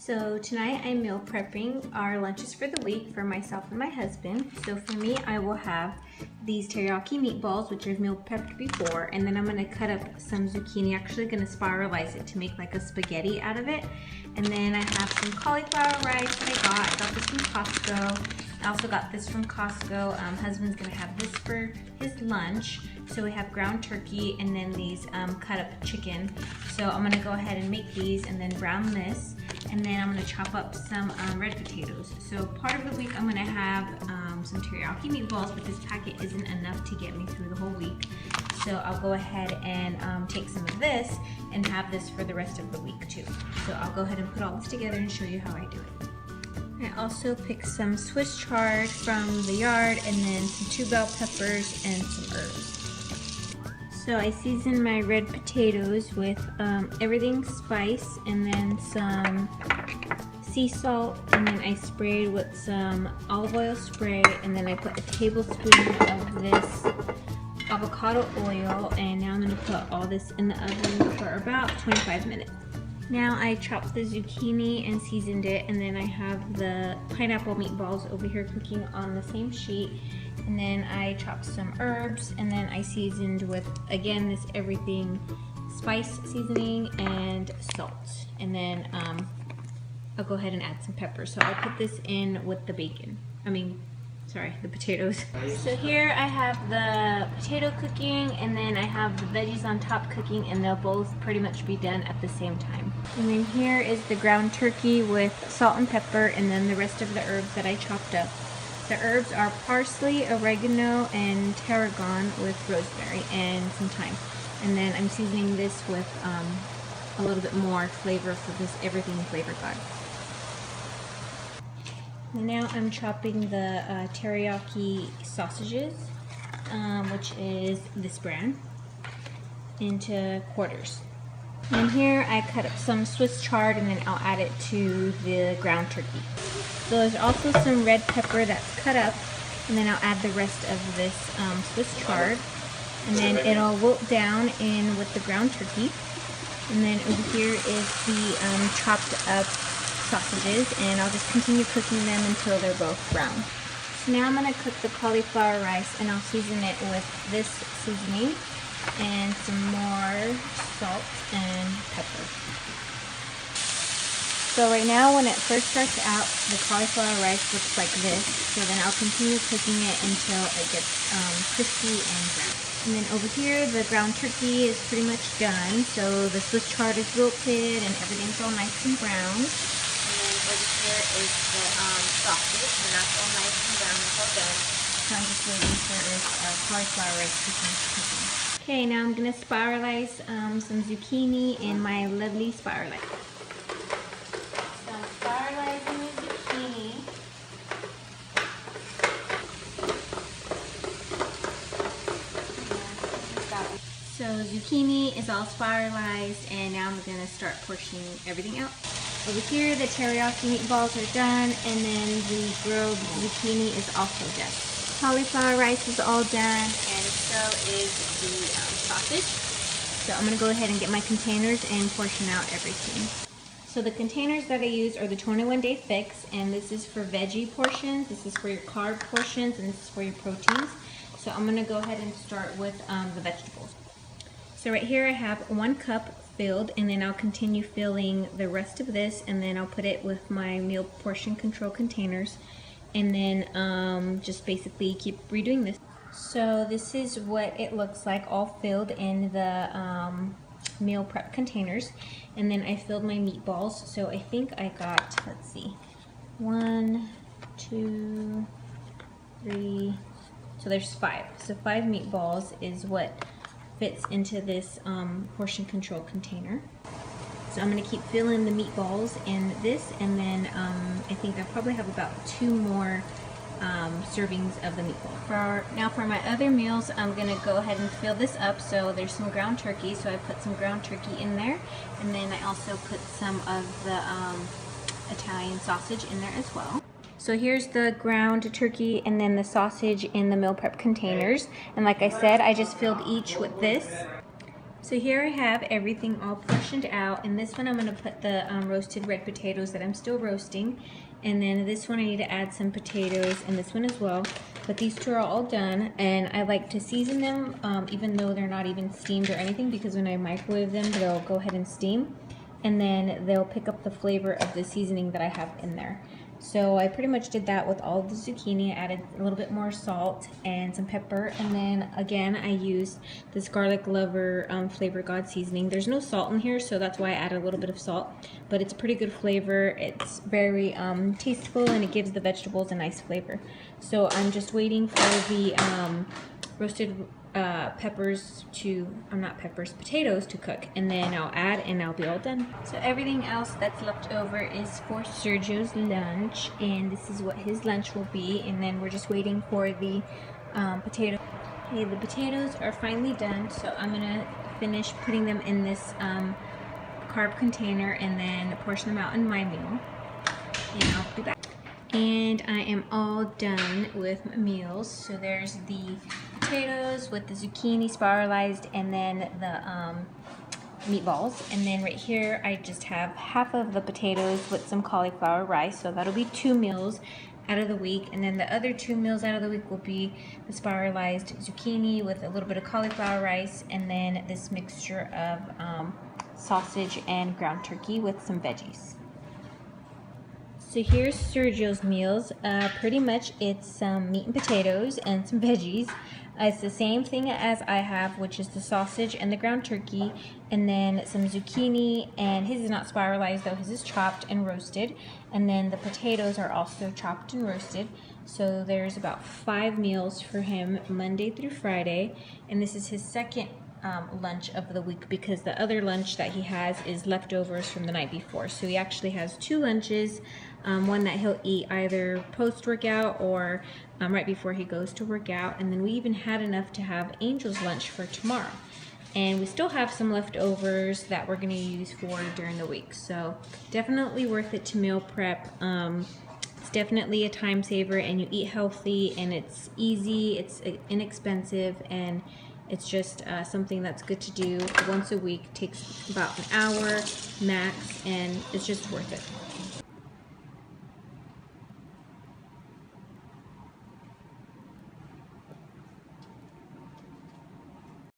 So tonight I'm meal prepping our lunches for the week for myself and my husband. So for me, I will have these teriyaki meatballs, which I've meal prepped before, and then I'm gonna cut up some zucchini, actually gonna spiralize it to make like a spaghetti out of it. And then I have some cauliflower rice that I got this from Costco. I also got this from Costco. Husband's gonna have this for his lunch. So we have ground turkey and then these cut up chicken. So I'm gonna go ahead and make these and then brown this. And then I'm gonna chop up some red potatoes. So part of the week I'm gonna have some teriyaki meatballs, but this packet isn't enough to get me through the whole week. So I'll go ahead and take some of this and have this for the rest of the week too. So I'll go ahead and put all this together and show you how I do it. I also picked some Swiss chard from the yard and then some 2 bell peppers and some herbs. So I seasoned my red potatoes with everything spice and then some sea salt, and then I sprayed with some olive oil spray, and then I put a tablespoon of this avocado oil, and now I'm going to put all this in the oven for about 25 minutes. Now I chopped the zucchini and seasoned it, and then I have the pineapple meatballs over here cooking on the same sheet. And then I chopped some herbs, and then I seasoned with, again, this everything spice seasoning and salt. And then I'll go ahead and add some pepper. So I'll put this in with the bacon. The potatoes. So here I have the potato cooking, and then I have the veggies on top cooking, and they'll both pretty much be done at the same time. And then here is the ground turkey with salt and pepper, and then the rest of the herbs that I chopped up. The herbs are parsley, oregano, and tarragon with rosemary and some thyme. And then I'm seasoning this with a little bit more flavor for this everything flavor god. And now I'm chopping the teriyaki sausages, which is this brand, into quarters. And here I cut up some Swiss chard, and then I'll add it to the ground turkey. So there's also some red pepper that's cut up, and then I'll add the rest of this Swiss chard, and then it'll wilt down in with the ground turkey. And then over here is the chopped up sausages, and I'll just continue cooking them until they're both brown. So now I'm going to cook the cauliflower rice, and I'll season it with this seasoning and some more salt and pepper. So right now, when it first starts out, the cauliflower rice looks like this. So then I'll continue cooking it until it gets crispy and brown. And then over here, the ground turkey is pretty much done. So the Swiss chard is wilted and everything's all nice and brown. And then over here is the sausage, and that's all nice and brown. It's all done. So I'm just waiting for this cauliflower rice to finish cooking. Okay, now I'm gonna spiralize some zucchini in my lovely spiralizer. So zucchini is all spiralized, and now I'm going to start portioning everything out. Over here, the teriyaki meatballs are done, and then the grilled zucchini is also done. Cauliflower rice is all done, and so is the sausage. So I'm going to go ahead and get my containers and portion out everything. So the containers that I use are the 21-day fix, and this is for veggie portions, this is for your carb portions, and this is for your proteins. So I'm going to go ahead and start with the vegetables. So right here I have 1 cup filled, and then I'll continue filling the rest of this, and then I'll put it with my meal portion control containers, and then just basically keep redoing this. So this is what it looks like all filled in the meal prep containers, and then I filled my meatballs. So I think I got, let's see, 1, 2, 3, so there's 5. So 5 meatballs is what fits into this portion control container. So I'm going to keep filling the meatballs in this, and then I think I probably have about 2 more servings of the meatball. Now for my other meals, I'm going to go ahead and fill this up. So there's some ground turkey, so I put some ground turkey in there, and then I also put some of the Italian sausage in there as well. So here's the ground turkey and then the sausage in the meal prep containers. And like I said, I just filled each with this. So here I have everything all portioned out. In this one I'm going to put the roasted red potatoes that I'm still roasting. And then this one I need to add some potatoes, and this one as well. But these two are all done, and I like to season them even though they're not even steamed or anything, because when I microwave them they'll go ahead and steam. And then they'll pick up the flavor of the seasoning that I have in there. So I pretty much did that with all of the zucchini. I added a little bit more salt and some pepper, and then again I used this garlic lover flavor god seasoning. There's no salt in here, so that's why I added a little bit of salt, but it's a pretty good flavor. It's very tasteful, and it gives the vegetables a nice flavor. So I'm just waiting for the roasted potatoes to cook, and then I'll add, and I'll be all done. So everything else that's left over is for Sergio's lunch, and this is what his lunch will be. And then we're just waiting for the potato. Okay, the potatoes are finally done, so I'm gonna finish putting them in this carb container and then portion them out in my meal, and I'll be back. And I am all done with my meals. So there's the potatoes with the zucchini spiralized, and then the meatballs. And then right here I just have half of the potatoes with some cauliflower rice. So that'll be 2 meals out of the week. And then the other 2 meals out of the week will be the spiralized zucchini with a little bit of cauliflower rice, and then this mixture of sausage and ground turkey with some veggies. So here's Sergio's meals. Pretty much it's some meat and potatoes and some veggies. It's the same thing as I have, which is the sausage and the ground turkey, and then some zucchini, and his is not spiralized though, his is chopped and roasted, and then the potatoes are also chopped and roasted. So there's about 5 meals for him Monday through Friday, and this is his second lunch of the week, because the other lunch that he has is leftovers from the night before. So he actually has 2 lunches, one that he'll eat either post-workout or right before he goes to work out. And then we even had enough to have Angel's lunch for tomorrow. And we still have some leftovers that we're going to use for during the week. So definitely worth it to meal prep. It's definitely a time saver, and you eat healthy, and it's easy, it's inexpensive, and it's just something that's good to do once a week. Takes about an hour max, and it's just worth it.